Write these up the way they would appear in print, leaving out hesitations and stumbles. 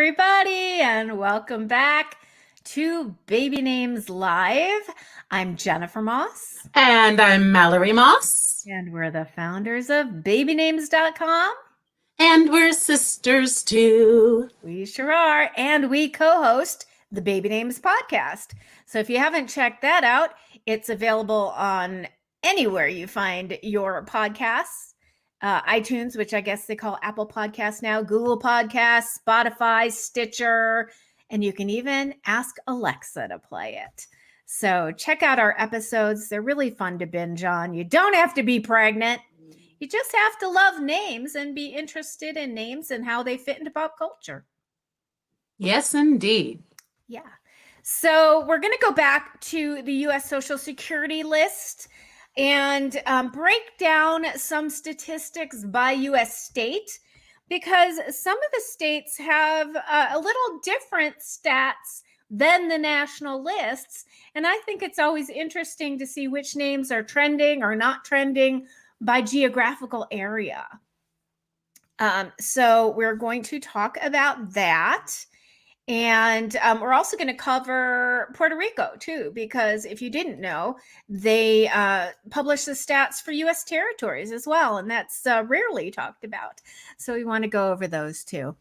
everybody, and welcome back to Baby Names Live. I'm Jennifer Moss, And I'm Mallory Moss. and we're the founders of babynames.com. And we're sisters too. We sure are, and we co-host the Baby Names podcast. So if you haven't checked that out, it's available on anywhere you find your podcasts. iTunes, which I guess they call Apple Podcasts now, Google Podcasts, Spotify, Stitcher, and you can even ask Alexa to play it. So check out our episodes. They're really fun to binge on. You don't have to be pregnant. You just have to love names and be interested in names and how they fit into pop culture. Yes, indeed. Yeah. So we're going to go back to the U.S. Social Security list and break down some statistics by U.S. state, because some of the states have a little different stats than the national lists. And I think it's always interesting to see which names are trending or not trending by geographical area. So we're going to talk about that. And we're also going to cover Puerto Rico, too, because if you didn't know, they publish the stats for U.S. territories as well. And that's rarely talked about. So we want to go over those, too.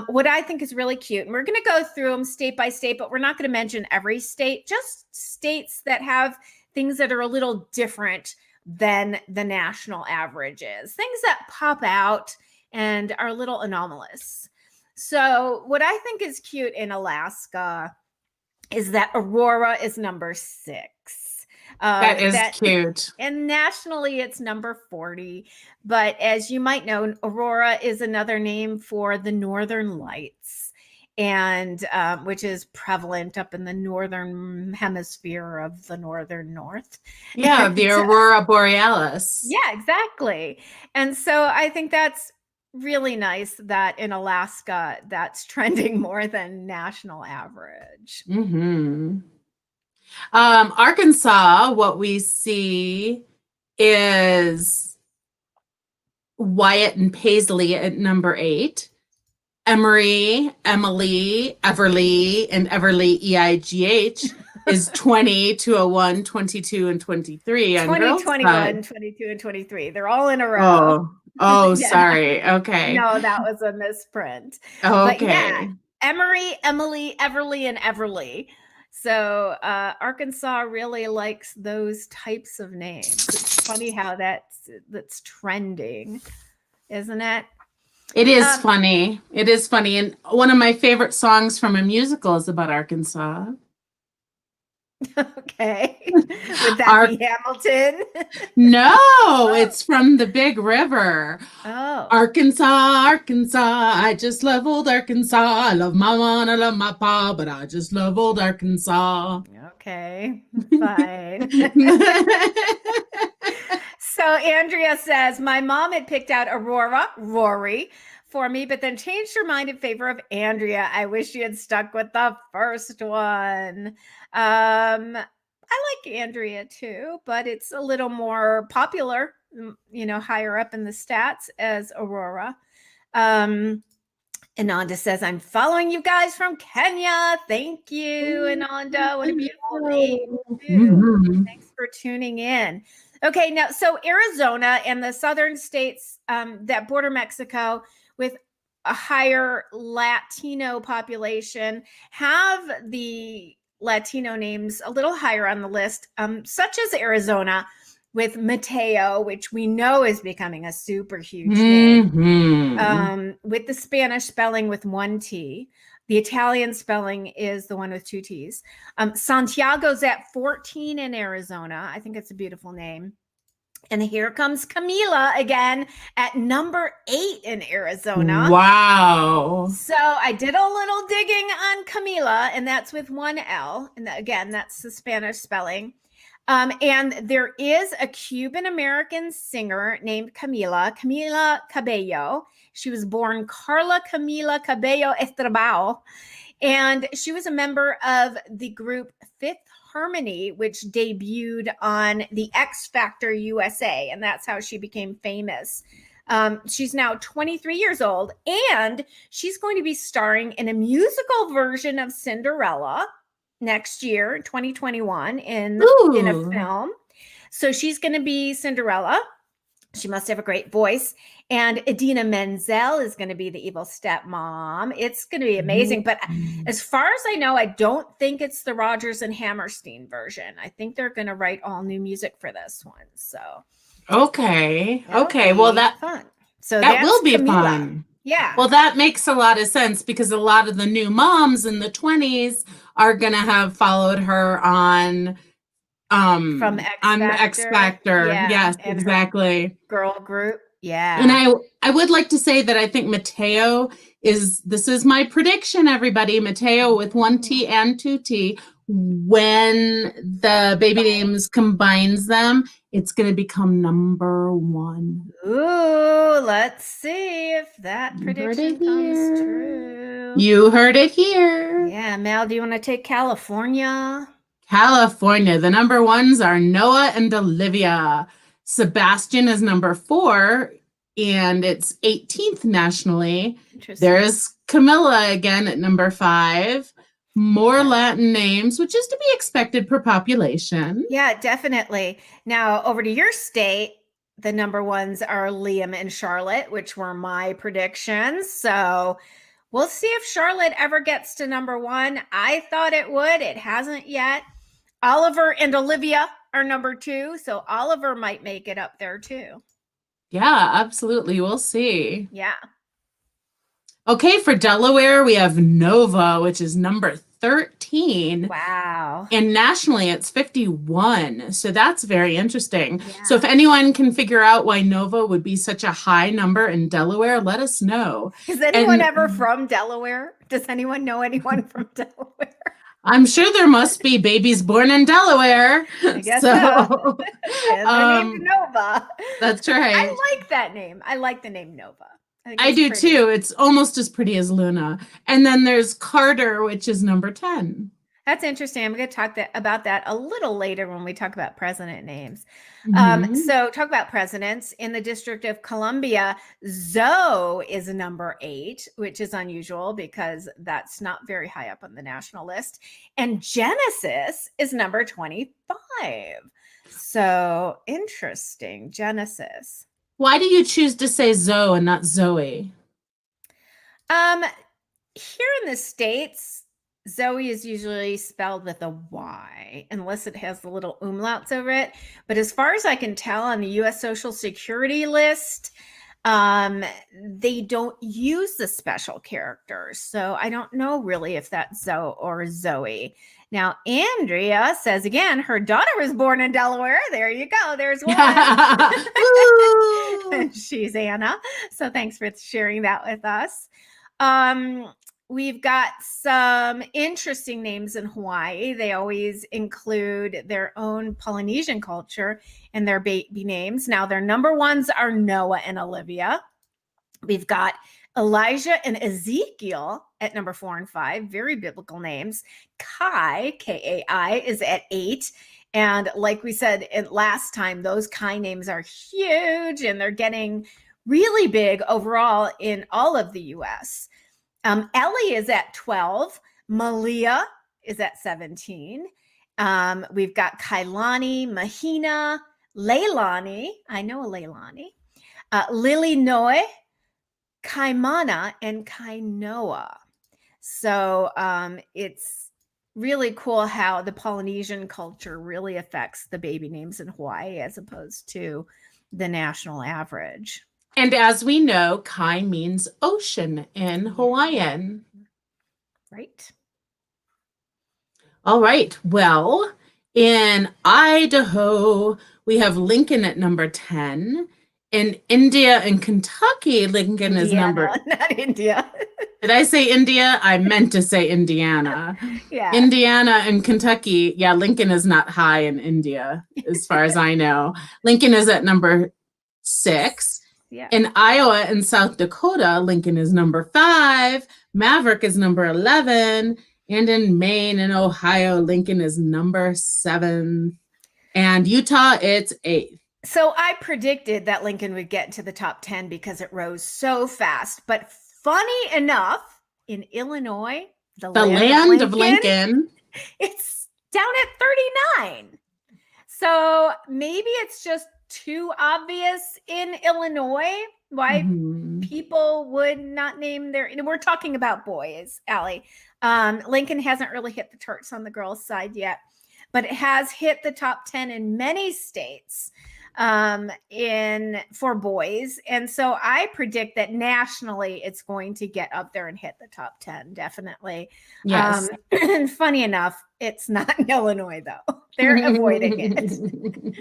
What I think is really cute, and we're going to go through them state by state, but we're not going to mention every state, just states that have things that are a little different than the national averages, things that pop out and are a little anomalous. So what I think is cute in Alaska is that Aurora is number 6. That is cute. And nationally, it's number 40. But as you might know, Aurora is another name for the Northern Lights, and which is prevalent up in the northern hemisphere of the northern north. Yeah, the Aurora Borealis. Yeah, exactly. And so I think that's really nice that in Alaska, that's trending more than national average. Mm-hmm. Arkansas, what we see is Wyatt and Paisley at number 8. Emory, Emily, Everly, and Everly EIGH is 20, 201, 22, and 23. 20, 21, 22, and 23. They're all in a row. Oh, yeah. Sorry. Okay. No, that was a misprint. Okay. But yeah, Emory, Emily, Everly, and Everly. So Arkansas really likes those types of names. It's funny how that's trending, isn't it? It is funny. It is funny. And one of my favorite songs from a musical is about Arkansas. Okay. Would that be Hamilton? No, it's from the Big River. Oh. Arkansas, Arkansas. I just love old Arkansas. I love my mom, I love my pa, but I just love old Arkansas. Okay, fine. So Andrea says, my mom had picked out Aurora, Rory, for me, but then changed her mind in favor of Andrea. I wish she had stuck with the first one. I like Andrea too, but it's a little more popular, higher up in the stats as Aurora. Ananda says, I'm following you guys from Kenya. Thank you, Ananda. What a beautiful name, too. Mm-hmm. Thanks for tuning in. Okay, now, so Arizona and the southern states that border Mexico with a higher Latino population have the Latino names a little higher on the list, such as Arizona with Mateo, which we know is becoming a super huge name, with the Spanish spelling with 1 T. The Italian spelling is the one with 2 T's. Santiago's at 14 in Arizona. I think it's a beautiful name. And here comes Camila again at number 8 in Arizona. Wow. So I did a little digging on Camila, and that's with 1 L. And again, that's the Spanish spelling. And there is a Cuban-American singer named Camila Cabello. She was born Carla Camila Cabello Estrabao. And she was a member of the group Fifth Harmony, which debuted on the X Factor USA. And that's how she became famous. She's now 23 years old, and she's going to be starring in a musical version of Cinderella next year, 2021, in a film. So she's going to be Cinderella. She must have a great voice. And Idina Menzel is going to be the evil stepmom. It's going to be amazing. But as far as I know, I don't think it's the Rodgers and Hammerstein version. I think they're going to write all new music for this one. So okay. Well, that fun. So that will be Camila. fun. Yeah. Well, that makes a lot of sense because a lot of the new moms in the 20s are going to have followed her on from X Factor. Yeah, yes, exactly. Girl group. Yeah. And I would like to say that I think Mateo this is my prediction, everybody. Mateo with 1 T and 2 T. When the baby names combines them, it's going to become number 1. Ooh, let's see if that prediction comes true. You heard it here. Yeah, Mel, do you want to take California? California. The number 1s are Noah and Olivia. Sebastian is number 4, and it's 18th nationally. There's Camilla again at number 5. More Latin names, which is to be expected per population. Yeah, definitely. Now, over to your state, the number 1s are Liam and Charlotte, which were my predictions. So we'll see if Charlotte ever gets to number 1. I thought it would. It hasn't yet. Oliver and Olivia are number 2. So Oliver might make it up there too. Yeah, absolutely. We'll see. Yeah. Okay, for Delaware, we have Nova, which is number 13. Wow. And nationally, it's 51. So that's very interesting. Yeah. So if anyone can figure out why Nova would be such a high number in Delaware, let us know. Is anyone ever from Delaware? Does anyone know anyone from Delaware? I'm sure there must be babies born in Delaware. I guess so. They're named Nova. That's right. I like that name. I like the name Nova. I do pretty. Too. It's almost as pretty as Luna. And then there's Carter, which is number 10. That's interesting. I'm going to talk about that a little later when we talk about president names. So talk about presidents. In the District of Columbia, Zoe is number 8, which is unusual because that's not very high up on the national list. And Genesis is number 25. So interesting. Genesis. Why do you choose to say Zoe and not Zoe? Here in the States, Zoe is usually spelled with a Y, unless it has the little umlauts over it. But as far as I can tell on the U.S. Social Security list, they don't use the special characters. So I don't know really if that's Zoe or Zoe. Now, Andrea says again, her daughter was born in Delaware. There you go. There's one. She's Anna. So thanks for sharing that with us. We've got some interesting names in Hawaii. They always include their own Polynesian culture in their baby names. Now, their number 1s are Noah and Olivia. We've got Elijah and Ezekiel at number 4 and 5, very biblical names. Kai, Kai, is at 8. And like we said last time, those Kai names are huge and they're getting really big overall in all of the U.S. Ellie is at 12. Malia is at 17. We've got Kailani, Mahina, Leilani. I know a Leilani. Lily Noe, Kaimana, and Kainoa. So it's really cool how the Polynesian culture really affects the baby names in Hawaii as opposed to the national average. And as we know, Kai means ocean in Hawaiian. Right. All right. Well, in Idaho, we have Lincoln at number 10. In India and Kentucky, Lincoln is number... Not India. Did I say India? I meant to say Indiana. Yeah. Indiana and Kentucky. Yeah, Lincoln is not high in India, as far as I know. Lincoln is at number 6. Yeah. In Iowa and South Dakota, Lincoln is number 5. Maverick is number 11. And in Maine and Ohio, Lincoln is number 7. And Utah, it's 8th. So I predicted that Lincoln would get to the top 10 because it rose so fast. But funny enough, in Illinois, the The land of land of Lincoln, Lincoln. it's down at 39. So maybe it's just too obvious in Illinois why people would not name their. We're talking about boys, Allie. Lincoln hasn't really hit the charts on the girls' side yet, but it has hit the top 10 in many states in for boys. And so I predict that nationally it's going to get up there and hit the top 10, definitely. Yes. And funny enough, it's not in Illinois though. They're avoiding it.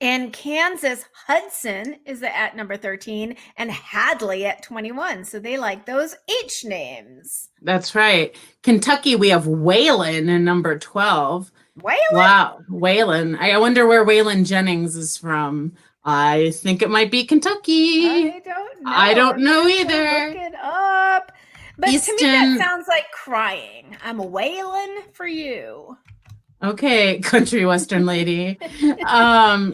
In Kansas, Hudson is at number 13 and Hadley at 21. So they like those H names. That's right. Kentucky, we have Wayland in number 12. Wayland? Wow, Wayland. I wonder where Waylon Jennings is from. I think it might be Kentucky. I don't know. I don't know either. Look it up. But Easton, to me, that sounds like crying. I'm wailing for you. Okay, country western lady.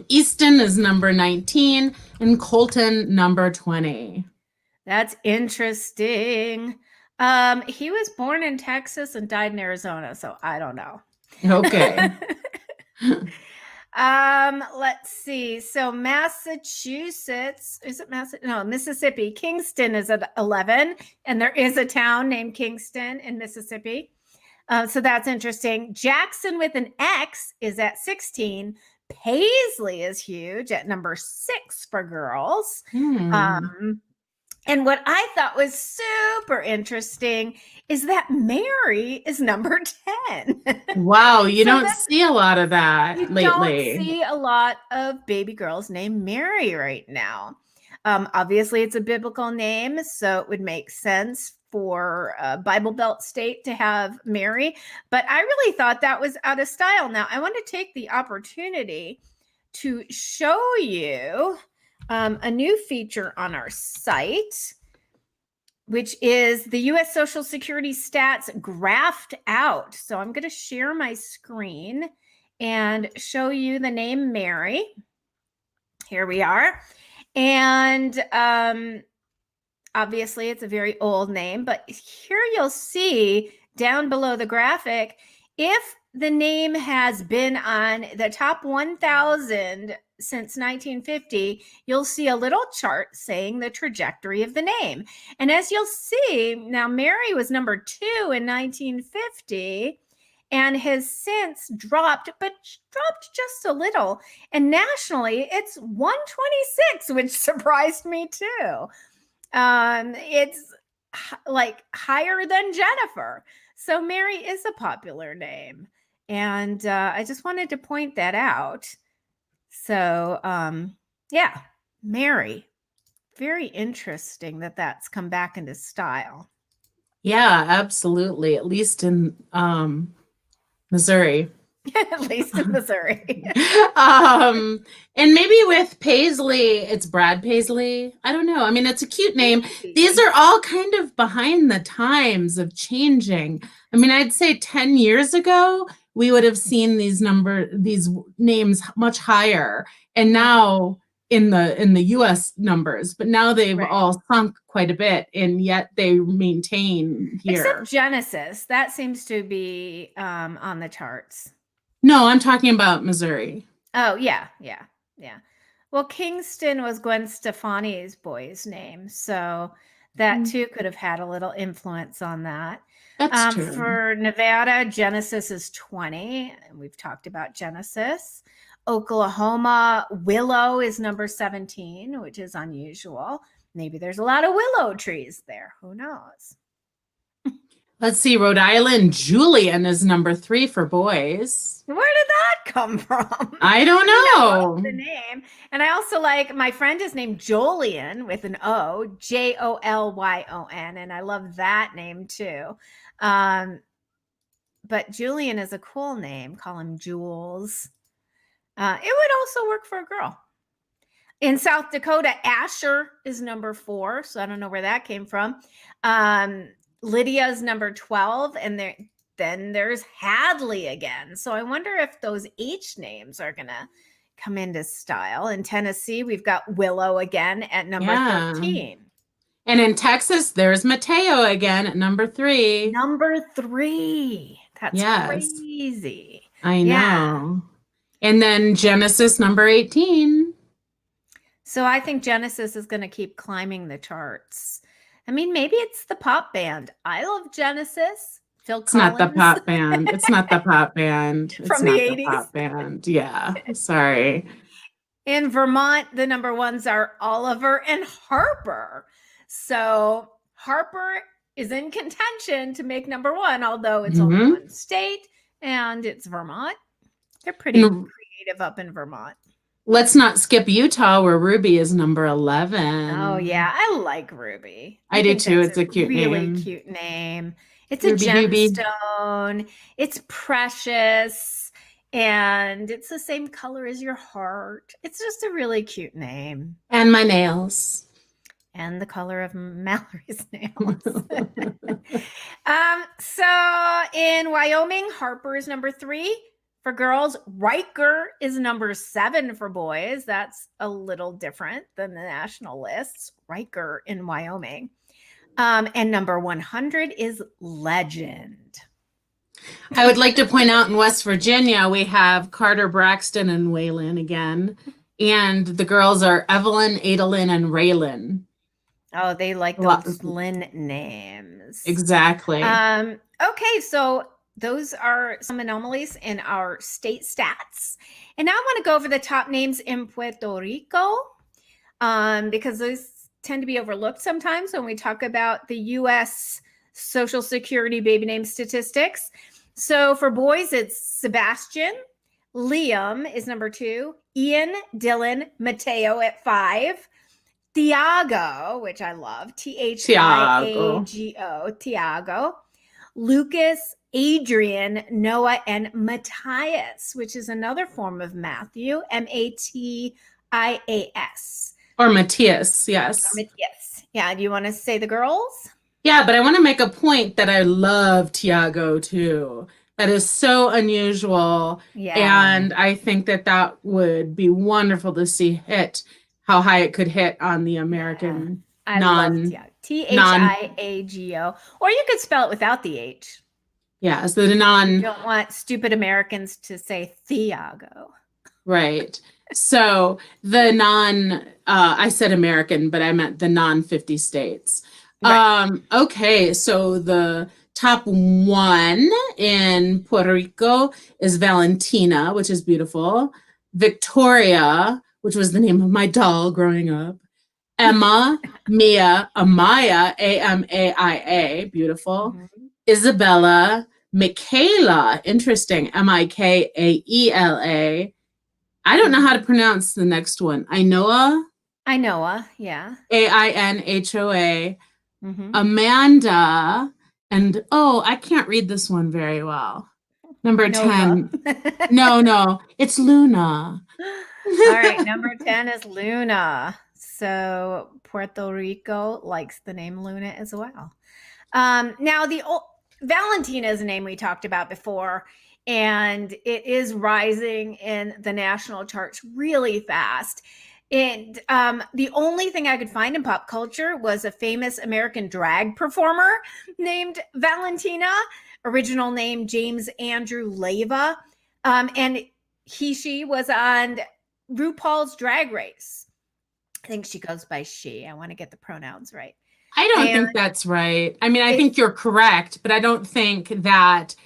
Easton is number 19 and Colton number 20. That's interesting. He was born in Texas and died in Arizona, so I don't know. Okay. Let's see. So Massachusetts, is it Massachusetts? No, Mississippi. Kingston is at 11, and there is a town named Kingston in Mississippi. So that's interesting. Jackson with an X is at 16. Paisley is huge at number 6 for girls. And what I thought was super interesting is that Mary is number 10. Wow, you don't see a lot of that lately. You don't see a lot of baby girls named Mary right now. Obviously, it's a biblical name, so it would make sense for a Bible Belt state to have Mary. But I really thought that was out of style. Now, I want to take the opportunity to show you a new feature on our site, which is the U.S. Social Security stats graphed out. So I'm going to share my screen and show you the name Mary. Here we are. And obviously, it's a very old name, but here you'll see down below the graphic, if the name has been on the top 1,000 since 1950, you'll see a little chart saying the trajectory of the name. And as you'll see, now Mary was number 2 in 1950 and has since dropped, but dropped just a little. And nationally, it's 126, which surprised me too. It's like higher than Jennifer. So Mary is a popular name. And I just wanted to point that out. So, yeah, Mary, very interesting that that's come back into style. Yeah, absolutely. At least in Missouri. At least in Missouri. And maybe with Paisley, it's Brad Paisley. I don't know. I mean, it's a cute name. These are all kind of behind the times of changing. I mean, I'd say 10 years ago, we would have seen these names much higher. And now in the US numbers, but now they've all sunk quite a bit, and yet they maintain here. Except Genesis. That seems to be on the charts. No, I'm talking about Missouri. Oh, yeah. Well, Kingston was Gwen Stefani's boy's name, so that too could have had a little influence on that. That's true. For Nevada, Genesis is 20, and we've talked about Genesis. Oklahoma, Willow is number 17, which is unusual. Maybe there's a lot of willow trees there. Who knows? Let's see, Rhode Island, Julian is number 3 for boys. Where did that come from? I don't know. The name. And I also like, my friend is named Jolyon with an O, Jolyon, and I love that name too. But Julian is a cool name. Call him Jules. It would also work for a girl. In South Dakota, Asher is number 4, so I don't know where that came from. Lydia is number 12, and then there's Hadley again. So I wonder if those H names are going to come into style. In Tennessee, we've got Willow again at number 13. And in Texas, there's Mateo again at number 3. Number 3. That's crazy. I know. And then Genesis, number 18. So I think Genesis is going to keep climbing the charts. I mean, maybe it's the pop band. I love Genesis. Phil Collins. It's not the pop band. It's not the pop band. It's From not the 80s. The pop band. Yeah. Sorry. In Vermont, the number ones are Oliver and Harper. So Harper is in contention to make number 1, although it's only one state and it's Vermont. They're pretty creative up in Vermont. Let's not skip Utah, where Ruby is number 11. Oh, yeah. I like Ruby. I do too. It's a cute name. Really cute name. It's Ruby a gemstone. It's precious. And it's the same color as your heart. It's just a really cute name. And my nails. And the color of Mallory's nails. So in Wyoming, Harper is number 3 for girls. Riker is number 7 for boys. That's a little different than the national lists. Riker in Wyoming. And number 100 is Legend. I would like to point out in West Virginia, we have Carter Braxton and Waylon again. And the girls are Evelyn, Adalyn, and Raylyn. Oh, they like those Lynn names. Exactly. Okay, so those are some anomalies in our state stats. And now I want to go over the top names in Puerto Rico, because those tend to be overlooked sometimes when we talk about the U.S. Social Security baby name statistics. So for boys, it's Sebastian. Liam is number 2. Ian, Dylan, Mateo at 5. Thiago, which I love, Thiago, Thiago, Lucas, Adrian, Noah, and Matthias, which is another form of Matthew, Matias. Or Matthias, yes. Matthias. Yeah, do you want to say the girls? Yeah, but I want to make a point that I love Thiago too. That is so unusual. Yeah. And I think that would be wonderful to see hit. How high it could hit on the American love Thiago. Or you could spell it without the H. Yeah, so the You don't want stupid Americans to say Thiago. Right. So the I said American, but I meant the non-50 states. Right. Okay, so the top 1 in Puerto Rico is Valentina, which is beautiful. Victoria, which was the name of my doll growing up. Emma, Mia, Amaya, Amaia, beautiful. Mm-hmm. Isabella, Michaela, interesting, Mikaela. I don't know how to pronounce the next one. Ainoa, yeah. Ainhoa. Mm-hmm. Amanda, and I can't read this one very well. Number Nova. 10. No, it's Luna. All right, number 10 is Luna. So Puerto Rico likes the name Luna as well. Now, Valentina is a name we talked about before, and it is rising in the national charts really fast. And the only thing I could find in pop culture was a famous American drag performer named Valentina, original name James Andrew Leyva. And she was on RuPaul's Drag Race. I think she goes by she. I want to get the pronouns right. I don't think that's right. I mean, I think you're correct, but I don't think that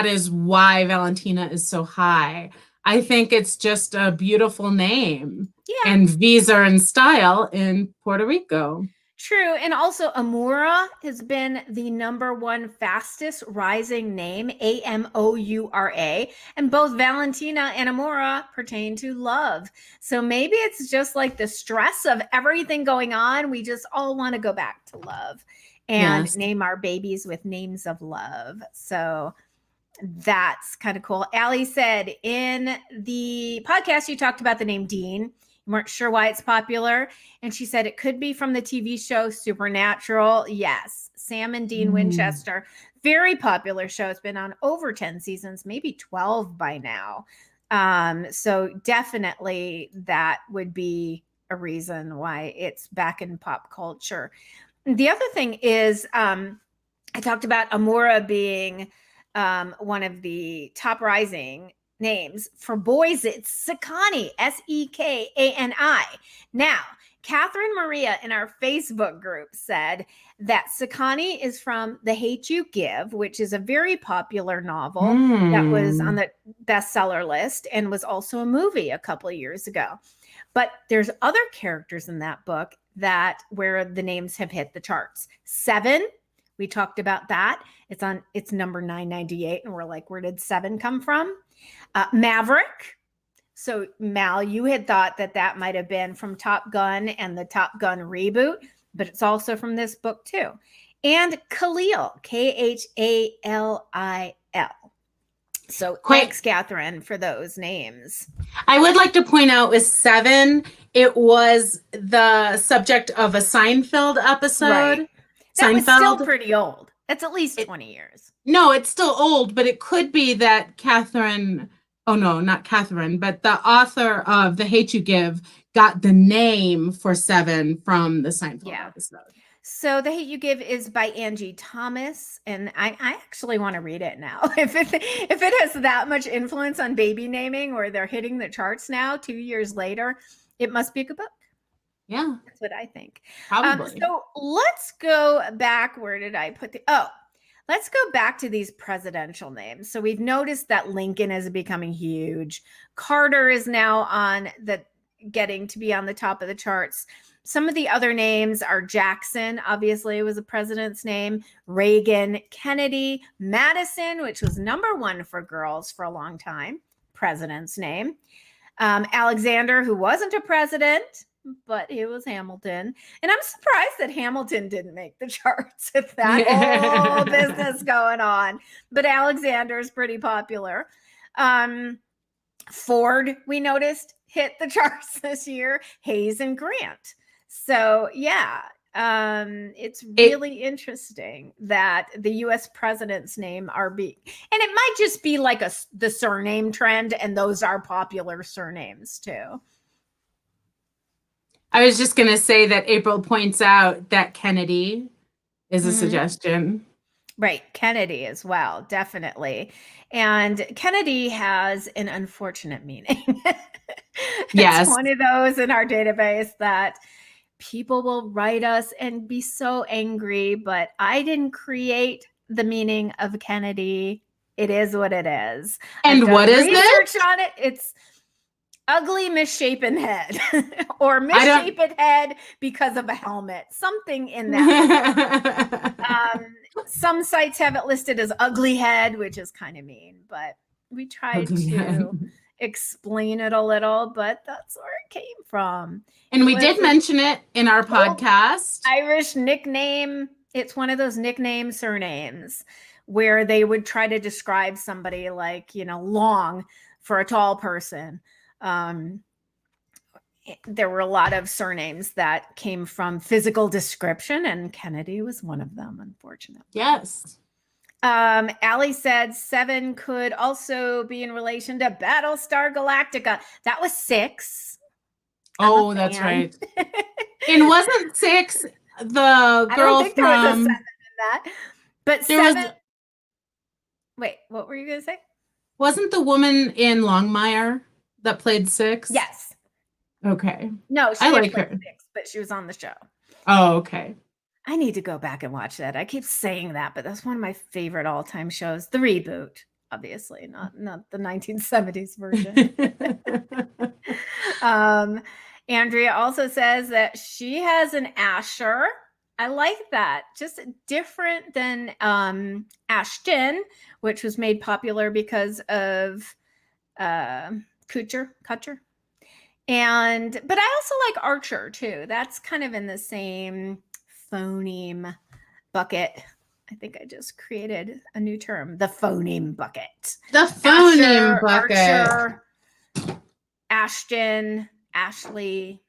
is why Valentina is so high. I think it's just a beautiful name. Yeah. And visa and style in Puerto Rico. True. And also Amora has been the number 1 fastest rising name, Amoura. And both Valentina and Amora pertain to love. So maybe it's just like the stress of everything going on. We just all want to go back to love and name our babies with names of love. So that's kind of cool. Allie said in the podcast, you talked about the name Dean. You weren't sure why it's popular. And she said it could be from the TV show Supernatural. Yes. Sam and Dean Winchester. Very popular show. It's been on over 10 seasons, maybe 12 by now. So definitely that would be a reason why it's back in pop culture. The other thing is, I talked about Amora being one of the top rising names. For boys, it's Sekani, Sekani. Now, Catherine Maria in our Facebook group said that Sekani is from The Hate You Give, which is a very popular novel that was on the bestseller list and was also a movie a couple of years ago. But there's other characters in that book that where the names have hit the charts. Seven, we talked about that. It's number 998, and we're like, where did Seven come from? Maverick. So Mal, you had thought that might have been from Top Gun and the Top Gun reboot, but it's also from this book too. And Khalil, Khalil. So thanks, Catherine, for those names. I would like to point out with Seven, it was the subject of a Seinfeld episode. Right. That was still pretty old. That's at least 20 years. No, it's still old, but it could be that Catherine, oh no, not Catherine, but the author of The Hate You Give got the name for Seven from the Seinfeld episode. So The Hate You Give is by Angie Thomas, and I actually want to read it now. If it has that much influence on baby naming, or they're hitting the charts now 2 years later, it must be a good book. Yeah. That's what I think. Probably. So let's go back. Where did I put let's go back to these presidential names. So we've noticed that Lincoln is becoming huge. Carter is now getting to be on the top of the charts. Some of the other names are Jackson, obviously was a president's name, Reagan, Kennedy, Madison, which was number one for girls for a long time, president's name. Alexander, who wasn't a president, but he was Hamilton. And I'm surprised that Hamilton didn't make the charts with that whole business going on. But Alexander's pretty popular. Ford, we noticed, hit the charts this year. Hayes and Grant. So, yeah, it's really interesting that the U.S. president's name are and it might just be like the surname trend, and those are popular surnames too. I was just going to say that April points out that Kennedy is a suggestion. Right. Kennedy as well. Definitely. And Kennedy has an unfortunate meaning. It's one of those in our database that people will write us and be so angry, but I didn't create the meaning of Kennedy. It is what it is. And what is research on it? It's ugly misshapen head or misshapen head because of a helmet, something in that. Some sites have it listed as ugly head, which is kind of mean, but we tried to explain it a little, but that's where it came from. And we did mention it in our podcast. Irish nickname. It's one of those nickname surnames where they would try to describe somebody like, long for a tall person. There were a lot of surnames that came from physical description, and Kennedy was one of them, unfortunately. Yes. Allie said 7 could also be in relation to Battlestar Galactica. That was 6. Oh, that's right. And wasn't 6 the girl I don't think from... there was a 7 in that. But 7... Wait, what were you going to say? Wasn't the woman in Longmire that played 6? Yes. Okay. No, she didn't play 6, but she was on the show. Oh, okay. I need to go back and watch that. I keep saying that, but that's one of my favorite all-time shows. The reboot, obviously, not the 1970s version. Andrea also says that she has an Asher. I like that. Just different than Ashton, which was made popular because of Kutcher. But I also like Archer too. That's kind of in the same phoneme bucket. I think I just created a new term, the phoneme bucket. The phoneme bucket. Archer, Ashton, Ashley.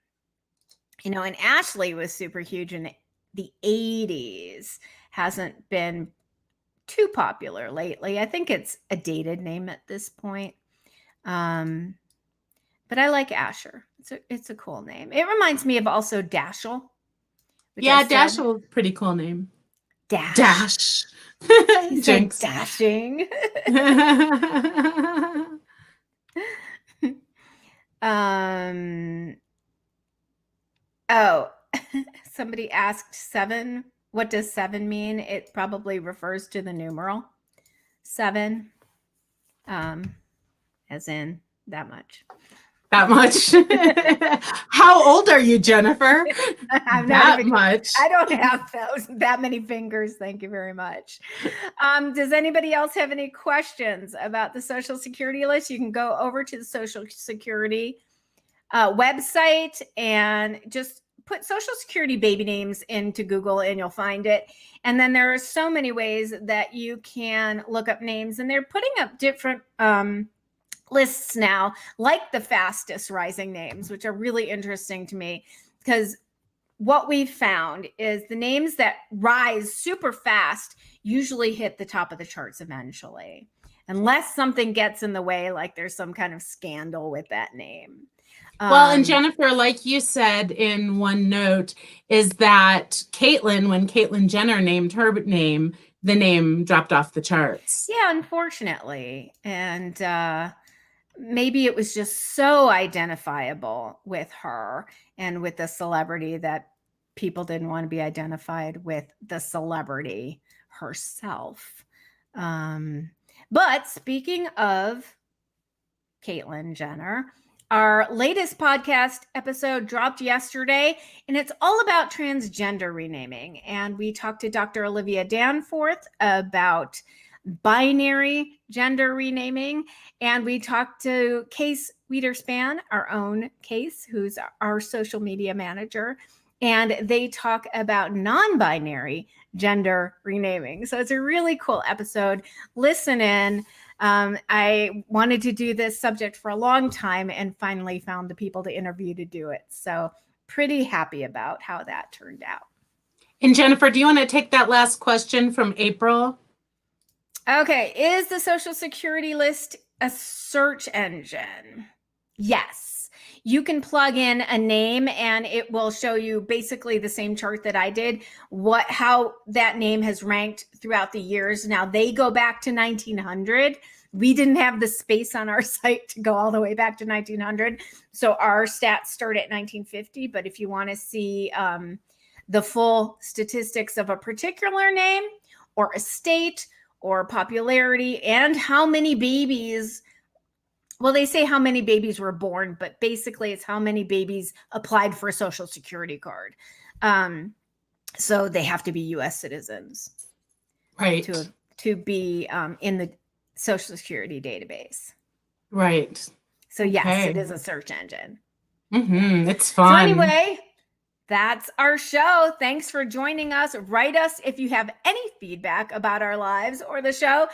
And Ashley was super huge in the 80s. Hasn't been too popular lately. I think it's a dated name at this point. But I like Asher. It's a cool name. It reminds me of also Dashel. Yeah, Dashel, pretty cool name. Dash. He's so dashing. Oh, somebody asked 7. What does 7 mean? It probably refers to the numeral 7, as in that much. That much. How old are you, Jennifer? I'm that much. I don't have that many fingers. Thank you very much. Does anybody else have any questions about the Social Security list? You can go over to the Social Security website and just put Social Security baby names into Google and you'll find it. And then there are so many ways that you can look up names, and they're putting up different lists now, like the fastest rising names, which are really interesting to me, because what we've found is the names that rise super fast usually hit the top of the charts eventually, unless something gets in the way, like there's some kind of scandal with that name. Well, and Jennifer, like you said in one note, is that Caitlyn, when Caitlyn Jenner named her name, the name dropped off the charts. Yeah, unfortunately. And maybe it was just so identifiable with her and with the celebrity that people didn't want to be identified with the celebrity herself. But speaking of Caitlyn Jenner, our latest podcast episode dropped yesterday, and it's all about transgender renaming. And we talked to Dr. Olivia Danforth about binary gender renaming. And we talked to Case Wiederspan, our own Case, who's our social media manager. And they talk about non-binary gender renaming. So it's a really cool episode. Listen in. I wanted to do this subject for a long time and finally found the people to interview to do it. So pretty happy about how that turned out. And Jennifer, do you want to take that last question from April? Okay. Is the Social Security list a search engine? Yes. You can plug in a name and it will show you basically the same chart that I did, how that name has ranked throughout the years. Now they go back to 1900. We didn't have the space on our site to go all the way back to 1900. So our stats start at 1950. But if you want to see the full statistics of a particular name or a state or popularity and how many babies, well, they say how many babies were born, but basically it's how many babies applied for a Social Security card. So they have to be U.S. citizens, right, to be in the Social Security database. Right. So yes, it is a search engine. Mm-hmm. It's fun. So anyway, that's our show. Thanks for joining us. Write us if you have any feedback about our lives or the show at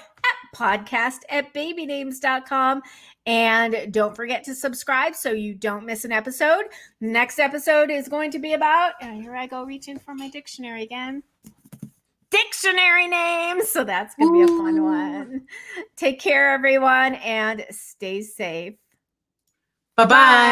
podcast@babynames.com. And don't forget to subscribe so you don't miss an episode. Next episode is going to be about, and here I go reaching for my dictionary again. Dictionary names. So that's going to be a fun one. Take care, everyone, and stay safe. Bye-bye.